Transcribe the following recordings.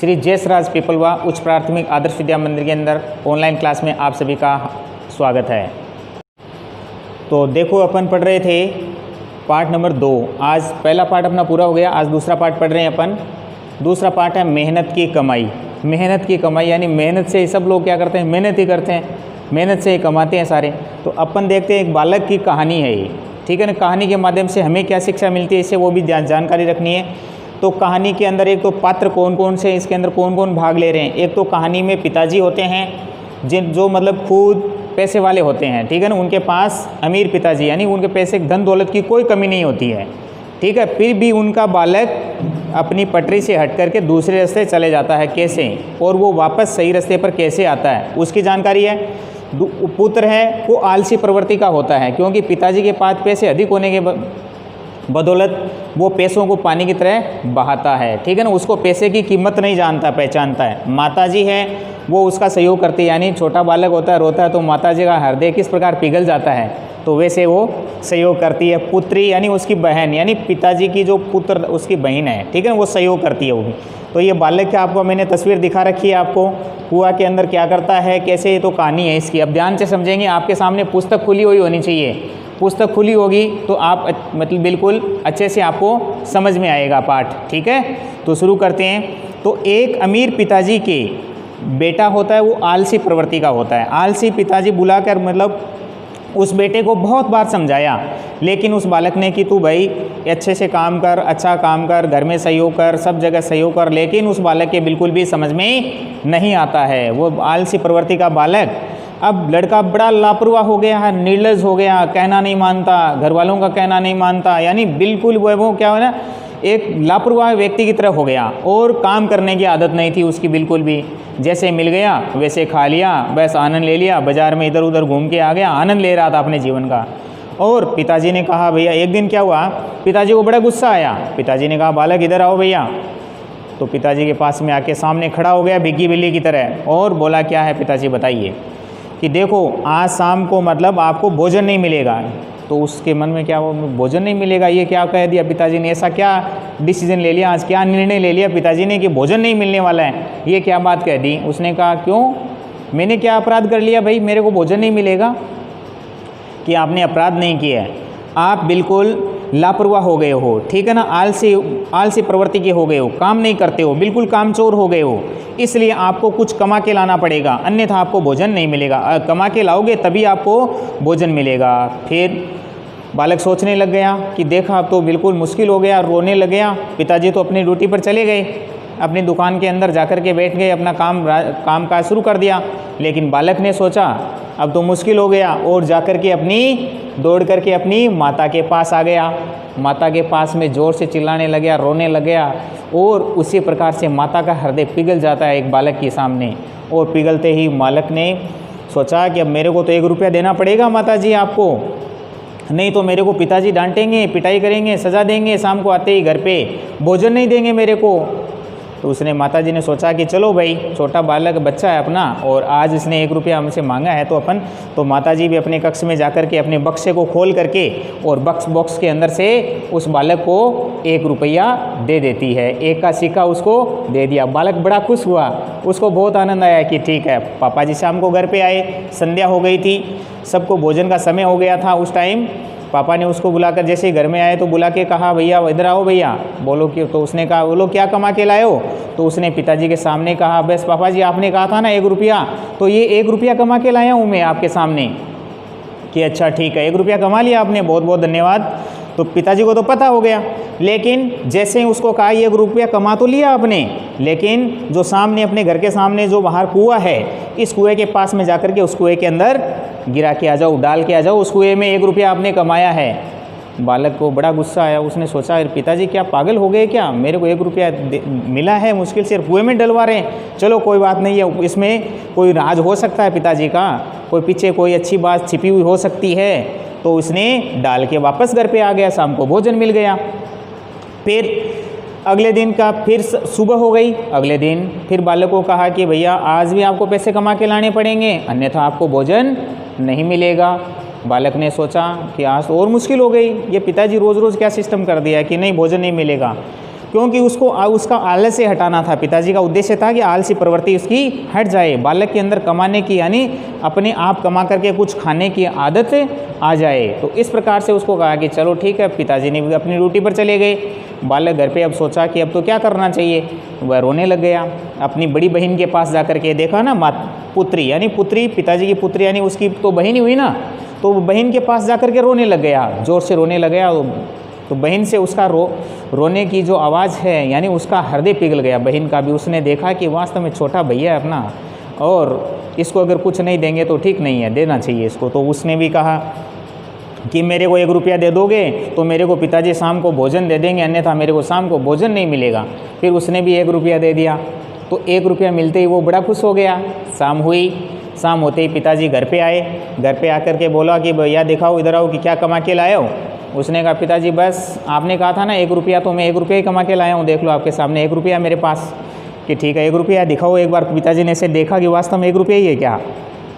श्री जयसराज पिपलवा उच्च प्राथमिक आदर्श विद्या मंदिर के अंदर ऑनलाइन क्लास में आप सभी का स्वागत है। तो देखो, अपन पढ़ रहे थे पार्ट नंबर 2। आज पहला पार्ट अपना पूरा हो गया, आज दूसरा पार्ट पढ़ रहे हैं अपन। दूसरा पार्ट है मेहनत की कमाई। मेहनत की कमाई यानी मेहनत से सब लोग क्या करते हैं, मेहनत ही करते हैं, मेहनत से ही कमाते हैं सारे। तो अपन देखते हैं एक बालक की कहानी है ये, ठीक है ना। कहानी के माध्यम से हमें क्या शिक्षा मिलती है, इससे वो भी जानकारी रखनी है। तो कहानी के अंदर एक तो पात्र कौन कौन से, इसके अंदर कौन कौन भाग ले रहे हैं। एक तो कहानी में पिताजी होते हैं जो मतलब खुद पैसे वाले होते हैं, ठीक है ना। उनके पास अमीर पिताजी यानी उनके पैसे धन दौलत की कोई कमी नहीं होती है, ठीक है। फिर भी उनका बालक अपनी पटरी से हट करके दूसरे रास्ते चले जाता है, कैसे, और वो वापस सही रास्ते पर कैसे आता है उसकी जानकारी है। पुत्र है वो आलसी प्रवृत्ति का होता है, क्योंकि पिताजी के पास पैसे अधिक होने के बदौलत वो पैसों को पानी की तरह बहाता है, ठीक है ना। उसको पैसे की कीमत नहीं जानता पहचानता है। माताजी है वो उसका सहयोग करती है, यानी छोटा बालक होता है, रोता है तो माताजी का हृदय किस प्रकार पिघल जाता है, तो वैसे वो सहयोग करती है। पुत्री यानी उसकी बहन, यानी पिताजी की जो पुत्र उसकी बहन है, ठीक है, वो सहयोग करती है वो भी। तो ये बालक की आपको मैंने तस्वीर दिखा रखी है, आपको कुआं के अंदर क्या करता है कैसे, ये तो कहानी है इसकी। अब ध्यान से समझेंगे। आपके सामने पुस्तक खुली हुई होनी चाहिए, पुस्तक खुली होगी तो आप मतलब बिल्कुल अच्छे से आपको समझ में आएगा पाठ, ठीक है। तो शुरू करते हैं। तो एक अमीर पिताजी के बेटा होता है, वो आलसी प्रवृत्ति का होता है। आलसी पिताजी बुलाकर मतलब उस बेटे को बहुत बार समझाया, लेकिन उस बालक ने कि तू भाई अच्छे से काम कर, अच्छा काम कर, घर में सहयोग कर, सब जगह सहयोग कर, लेकिन उस बालक के बिल्कुल भी समझ में नहीं आता है। वो आलसी प्रवृत्ति का बालक। अब लड़का बड़ा लापरवाह हो गया है, निर्लज हो गया, कहना नहीं मानता, घर वालों का कहना नहीं मानता, यानी बिल्कुल वो क्या हो ना, एक लापरवाह व्यक्ति की तरह हो गया। और काम करने की आदत नहीं थी उसकी बिल्कुल भी। जैसे मिल गया वैसे खा लिया, बस आनंद ले लिया, बाज़ार में इधर उधर घूम के आ गया, आनंद ले रहा था अपने जीवन का। और पिताजी ने कहा भैया, एक दिन क्या हुआ, पिताजी को बड़ा गुस्सा आया। पिताजी ने कहा बालक इधर आओ भैया। तो पिताजी के पास में आके सामने खड़ा हो गया भिग्गी बिल्ली की तरह और बोला क्या है पिताजी बताइए। कि देखो आज शाम को मतलब आपको भोजन नहीं मिलेगा। तो उसके मन में क्या वो भोजन नहीं मिलेगा, ये क्या कह दिया पिताजी ने, ऐसा क्या डिसीजन ले लिया आज, क्या निर्णय ले लिया पिताजी ने कि भोजन नहीं मिलने वाला है, ये क्या बात कह दी। उसने कहा क्यों, मैंने क्या अपराध कर लिया भाई, मेरे को भोजन नहीं मिलेगा। कि आपने अपराध नहीं किया है, आप बिल्कुल लापरवाह हो गए हो, ठीक है ना, आलसी प्रवृत्ति के हो गए हो, काम नहीं करते हो, बिल्कुल कामचोर हो गए हो, इसलिए आपको कुछ कमा के लाना पड़ेगा, अन्यथा आपको भोजन नहीं मिलेगा। कमा के लाओगे तभी आपको भोजन मिलेगा। फिर बालक सोचने लग गया कि देखा अब तो बिल्कुल मुश्किल हो गया, रोने लग गया। पिताजी तो अपनी ड्यूटी पर चले गए, अपनी दुकान के अंदर जाकर के बैठ गए, अपना काम काज शुरू कर दिया। लेकिन बालक ने सोचा अब तो मुश्किल हो गया और जाकर के दौड़ करके अपनी माता के पास आ गया। माता के पास में ज़ोर से चिल्लाने लग गया, रोने लग गया। और उसी प्रकार से माता का हृदय पिघल जाता है एक बालक के सामने। और पिघलते ही बालक ने सोचा कि अब मेरे को तो 1 रुपया देना पड़ेगा माता जी आपको, नहीं तो मेरे को पिताजी डांटेंगे, पिटाई करेंगे, सज़ा देंगे, शाम को आते ही घर पे भोजन नहीं देंगे मेरे को। तो उसने माताजी ने सोचा कि चलो भाई छोटा बालक बच्चा है अपना और आज इसने 1 रुपया हमसे मांगा है तो माताजी भी अपने कक्ष में जाकर के अपने बक्से को खोल करके और बॉक्स के अंदर से उस बालक को 1 रुपया दे देती है। 1 का सिक्का उसको दे दिया। बालक बड़ा खुश हुआ, उसको बहुत आनंद आया कि ठीक है। पापा जी शाम को घर पे आए, संध्या हो गई थी, सबको भोजन का समय हो गया था उस टाइम। पापा ने उसको बुलाकर जैसे ही घर में आए तो बुला के कहा भैया इधर आओ भैया, बोलो कि। तो उसने कहा बोलो क्या कमा के लाए हो। तो उसने पिताजी के सामने कहा बस पापा जी आपने कहा था ना 1 रुपया, तो ये 1 रुपया कमा के लाया हूँ मैं आपके सामने। कि अच्छा ठीक है, 1 रुपया कमा लिया आपने, बहुत बहुत धन्यवाद। तो पिताजी को तो पता हो गया, लेकिन जैसे ही उसको कहा 1 रुपया कमा तो लिया आपने, लेकिन जो सामने अपने घर के सामने जो बाहर कुआं है, इस कुएं के पास में जाकर के उस कुएं के अंदर गिरा के आ जाओ, डाल के आ जाओ, उस कुएं में 1 रुपया आपने कमाया है। बालक को बड़ा गुस्सा आया। उसने सोचा पिताजी क्या पागल हो गए क्या, मेरे को 1 रुपया मिला है, मुश्किल से कुएं में डलवा रहे हैं। चलो कोई बात नहीं है, इसमें कोई राज हो सकता है पिताजी का, कोई पीछे कोई अच्छी बात छिपी हुई हो सकती है। तो उसने डाल के वापस घर पे आ गया, शाम को भोजन मिल गया। फिर अगले दिन का फिर सुबह हो गई। अगले दिन फिर बालक को कहा कि भैया आज भी आपको पैसे कमा के लाने पड़ेंगे, अन्यथा आपको भोजन नहीं मिलेगा। बालक ने सोचा कि आज और मुश्किल हो गई, ये पिताजी रोज़ रोज़ क्या सिस्टम कर दिया है कि नहीं भोजन नहीं मिलेगा। क्योंकि उसको उसका आलस्य हटाना था। पिताजी का उद्देश्य था कि आलसी प्रवृत्ति उसकी हट जाए, बालक के अंदर कमाने की यानी अपने आप कमा करके कुछ खाने की आदत आ जाए। तो इस प्रकार से उसको कहा कि चलो ठीक है। पिताजी ने भी अपनी ड्यूटी पर चले गए। बालक घर पे अब सोचा कि अब तो क्या करना चाहिए, वह रोने लग गया। अपनी बड़ी बहन के पास जा कर के देखा ना, पुत्री यानी पुत्री, पिताजी की पुत्री यानी उसकी तो बहन ही हुई ना, तो बहन के पास जा कर के रोने लग गया, ज़ोर से रोने लग गया। तो बहन से उसका रोने की जो आवाज़ है यानी उसका हृदय पिघल गया बहन का भी। उसने देखा कि वास्तव में छोटा भैया है अपना, और इसको अगर कुछ नहीं देंगे तो ठीक नहीं है, देना चाहिए इसको। तो उसने भी कहा कि मेरे को 1 रुपया दे दोगे तो मेरे को पिताजी शाम को भोजन दे देंगे, अन्यथा मेरे को शाम को भोजन नहीं मिलेगा। फिर उसने भी 1 रुपया दे दिया। तो 1 रुपया मिलते ही वो बड़ा खुश हो गया। शाम हुई, शाम होते ही पिताजी घर पे आए। घर पे आकर के बोला कि भैया दिखाओ, इधर आओ कि क्या कमा के लाए हो। उसने कहा पिताजी बस आपने कहा था ना 1 रुपया, तो मैं 1 रुपया ही कमा के लाया हूँ, देख लो आपके सामने 1 रुपया मेरे पास। कि ठीक है 1 रुपया दिखाओ एक बार। पिताजी ने इसे देखा कि वास्तव में 1 रुपया ही है क्या।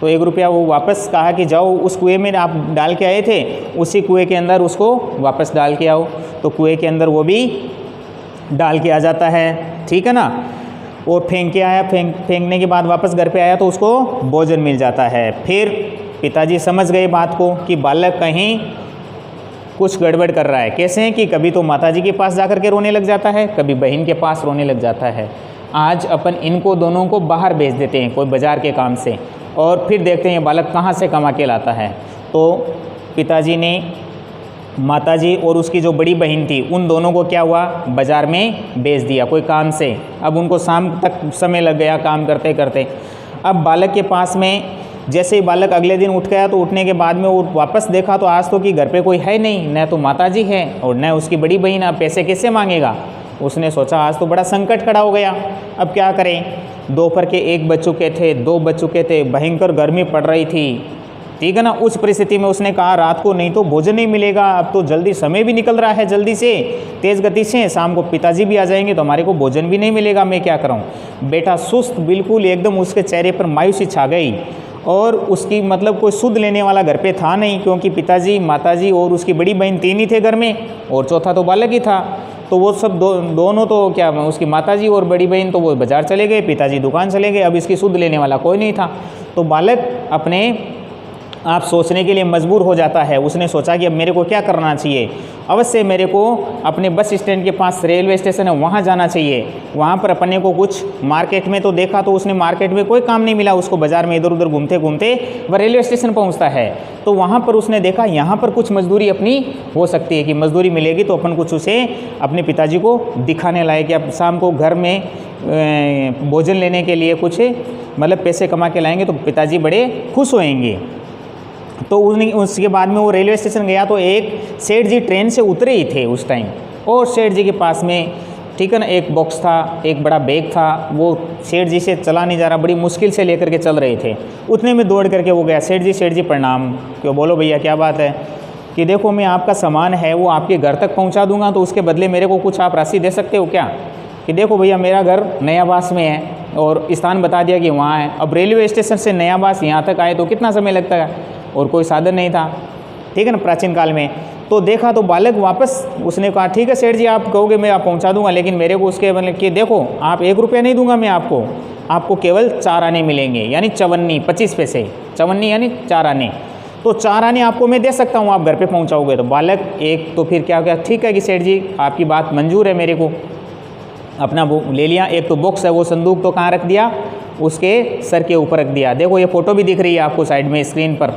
तो 1 रुपया वो वापस कहा कि जाओ उस कुएं में आप डाल के आए थे, उसी कुएं के अंदर उसको वापस डाल के आओ। तो कुएं के अंदर वो भी डाल के आ जाता है, ठीक है ना। और फेंक के आया, फेंकने के बाद वापस घर पे आया तो उसको भोजन मिल जाता है। फिर पिताजी समझ गए बात को कि बालक कहीं कुछ गड़बड़ कर रहा है। कैसे हैं कि कभी तो माताजी के पास जाकर के रोने लग जाता है, कभी बहन के पास रोने लग जाता है। आज अपन इनको दोनों को बाहर भेज देते हैं कोई बाज़ार के काम से, और फिर देखते हैं ये बालक कहाँ से कमा के लाता है। तो पिताजी ने माताजी और उसकी जो बड़ी बहन थी उन दोनों को क्या हुआ, बाज़ार में भेज दिया कोई काम से। अब उनको शाम तक समय लग गया काम करते करते। अब बालक के पास में जैसे ही बालक अगले दिन उठ गया तो उठने के बाद में वो वापस देखा तो आज तो कि घर पे कोई है नहीं, न तो माताजी है और न उसकी बड़ी बहन। अब पैसे कैसे मांगेगा। उसने सोचा आज तो बड़ा संकट खड़ा हो गया, अब क्या करें। दोपहर के 1 बज चुके थे, 2 बज चुके थे, भयंकर गर्मी पड़ रही थी, ठीक है ना। उस परिस्थिति में उसने कहा रात को नहीं तो भोजन नहीं मिलेगा, अब तो जल्दी समय भी निकल रहा है जल्दी से, तेज़ गति से, शाम को पिताजी भी आ जाएंगे तो हमारे को भोजन भी नहीं मिलेगा, मैं क्या करूं। बेटा सुस्त बिल्कुल एकदम उसके चेहरे पर मायूसी छा गई। और उसकी मतलब कोई सुध लेने वाला घर पे था नहीं, क्योंकि पिताजी, माताजी और उसकी बड़ी बहन 3 ही थे घर में, और चौथा तो बालक ही था। तो वो सब दोनों तो क्या, उसकी माताजी और बड़ी बहन तो वो बाज़ार चले गए, पिताजी दुकान चले गए। अब इसकी सुध लेने वाला कोई नहीं था। तो बालक अपने आप सोचने के लिए मजबूर हो जाता है। उसने सोचा कि अब मेरे को क्या करना चाहिए, अवश्य मेरे को अपने बस स्टैंड के पास रेलवे स्टेशन है वहाँ जाना चाहिए। वहाँ पर अपने को कुछ मार्केट में तो देखा तो उसने मार्केट में कोई काम नहीं मिला उसको। बाज़ार में इधर उधर घूमते घूमते वह रेलवे स्टेशन पहुँचता है। तो वहाँ पर उसने देखा यहाँ पर कुछ मजदूरी अपनी हो सकती है कि मजदूरी मिलेगी तो अपन कुछ उसे अपने पिताजी को दिखाने लायक, कि अब शाम को घर में भोजन लेने के लिए कुछ मतलब पैसे कमा के लाएंगे तो पिताजी बड़े खुश होएंगे। तो उसके बाद में वो रेलवे स्टेशन गया तो एक सेठ जी ट्रेन से उतरे ही थे उस टाइम, और सेठ जी के पास में, ठीक है ना, एक बॉक्स था, एक बड़ा बैग था। वो सेठ जी से चला नहीं जा रहा, बड़ी मुश्किल से लेकर के चल रहे थे। उतने में दौड़ करके वो गया, सेठ जी प्रणाम। क्यों, बोलो भैया क्या बात है। कि देखो मैं आपका सामान है वो आपके घर तक पहुंचा दूंगा, तो उसके बदले मेरे को कुछ आप राशि दे सकते हो क्या। कि देखो भैया मेरा घर नयाबास में है और स्थान बता दिया कि वहाँ है। अब रेलवे स्टेशन से नयाबास यहाँ तक आए तो कितना समय लगता है, और कोई साधन नहीं था, ठीक है ना, प्राचीन काल में। तो देखा तो बालक वापस, उसने कहा ठीक है सेठ जी आप कहोगे मैं आप पहुंचा दूंगा, लेकिन मेरे को उसके मतलब कि देखो आप 1 रुपया नहीं दूंगा मैं आपको केवल 4 आने मिलेंगे, यानी चवन्नी 25 पैसे, चवन्नी यानी 4 आने। तो 4 आने आपको मैं दे सकता हूँ, आप घर पे पहुँचाओगे। तो बालक एक तो फिर क्या गया, ठीक है कि सेठ जी आपकी बात मंजूर है मेरे को, अपना वो ले लिया। एक तो बॉक्स है वो संदूक तो कहाँ रख दिया, उसके सर के ऊपर रख दिया। देखो ये फ़ोटो भी दिख रही है आपको साइड में स्क्रीन पर,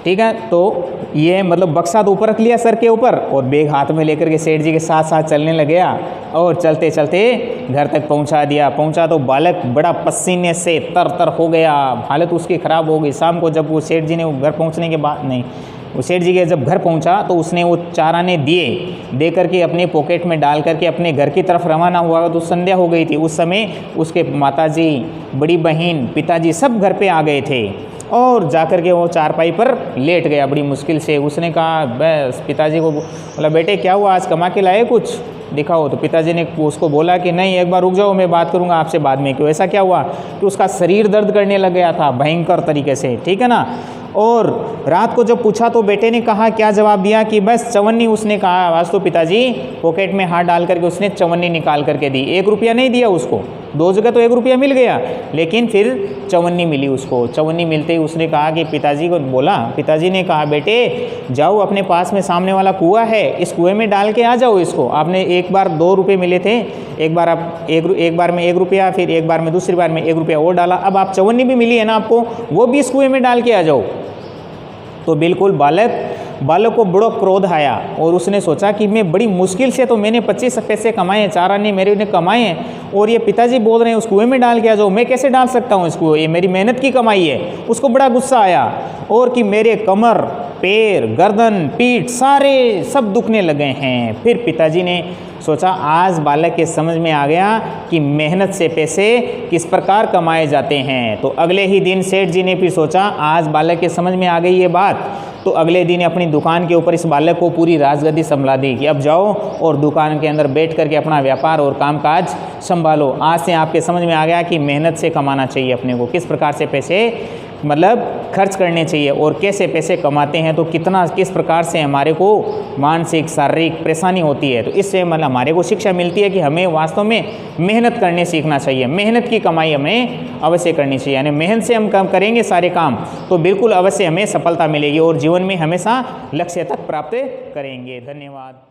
ठीक है। तो ये मतलब बक्सा तो ऊपर रख लिया सर के ऊपर, और बैग हाथ में लेकर के सेठ जी के साथ साथ चलने लग गया, और चलते चलते घर तक पहुंचा दिया। पहुंचा तो बालक बड़ा पसीने से तर तर हो गया, हालत उसकी ख़राब हो गई। शाम को जब वो सेठ जी ने घर पहुंचने के बाद, नहीं वो सेठ जी के जब घर पहुंचा तो उसने वो 4 आने दे करके अपने पॉकेट में डाल करके अपने घर की तरफ रवाना हुआ। तो संध्या हो गई थी उस समय, उसके माताजी, बड़ी बहन, पिताजी सब घर पे आ गए थे, और जाकर के वो चारपाई पर लेट गया बड़ी मुश्किल से। उसने कहा बस पिताजी को, बोला बेटे क्या हुआ आज कमा के लाए कुछ। दिखाओ। तो पिताजी ने उसको बोला कि नहीं, एक बार रुक जाओ, मैं बात करूंगा आपसे बाद में। क्यों? ऐसा क्या हुआ कि उसका शरीर दर्द करने लग गया था भयंकर तरीके से, ठीक है ना। और रात को जब पूछा तो बेटे ने कहा, क्या जवाब दिया कि बस चवन्नी, उसने कहा। आज तो पिताजी पॉकेट में हाथ डाल करके उसने चवन्नी निकाल करके दी। 1 रुपया नहीं दिया उसको, 2 जगह तो 1 रुपया मिल गया, लेकिन फिर चवन्नी मिली उसको। चवन्नी मिलते ही उसने कहा कि पिताजी को बोला, पिताजी ने कहा बेटे जाओ अपने पास में सामने वाला कुआं है, इस कुएं में डाल के आ जाओ इसको। आपने एक बार 2 रुपये मिले थे, एक बार आप एक बार में 1 रुपया, फिर एक बार में दूसरी बार में 1 रुपया और डाला, अब आप चवन्नी भी मिली है ना आपको, वो भी इस कुएं में डाल के आ जाओ। तो बिल्कुल बालक को बड़ा क्रोध आया और उसने सोचा कि मैं बड़ी मुश्किल से तो मैंने 25 पैसे कमाए हैं, 4 आने मेरे ने कमाए हैं, और ये पिताजी बोल रहे हैं उस कुएं में डाल के आ जाओ, मैं कैसे डाल सकता हूँ इसको, ये मेरी मेहनत की कमाई है। उसको बड़ा गुस्सा आया और कि मेरे कमर, पैर, गर्दन, पीठ सारे सब दुखने लगे हैं। फिर पिताजी ने सोचा आज बालक के समझ में आ गया कि मेहनत से पैसे किस प्रकार कमाए जाते हैं। तो अगले ही दिन सेठ जी ने फिर सोचा आज बालक के समझ में आ गई ये बात, तो अगले दिन अपनी दुकान के ऊपर इस बालक को पूरी राजगद्दी संभला दी कि अब जाओ और दुकान के अंदर बैठ करके अपना व्यापार और कामकाज संभालो। आज से आपके समझ में आ गया कि मेहनत से कमाना चाहिए अपने को, किस प्रकार से पैसे मतलब खर्च करने चाहिए और कैसे पैसे कमाते हैं तो किस प्रकार से हमारे को मानसिक शारीरिक परेशानी होती है। तो इससे मतलब हमारे को शिक्षा मिलती है कि हमें वास्तव में मेहनत करने सीखना चाहिए, मेहनत की कमाई हमें अवश्य करनी चाहिए। यानी मेहनत से हम काम करेंगे सारे काम तो बिल्कुल अवश्य हमें सफलता मिलेगी और जीवन में हमेशा लक्ष्य तक प्राप्त करेंगे। धन्यवाद।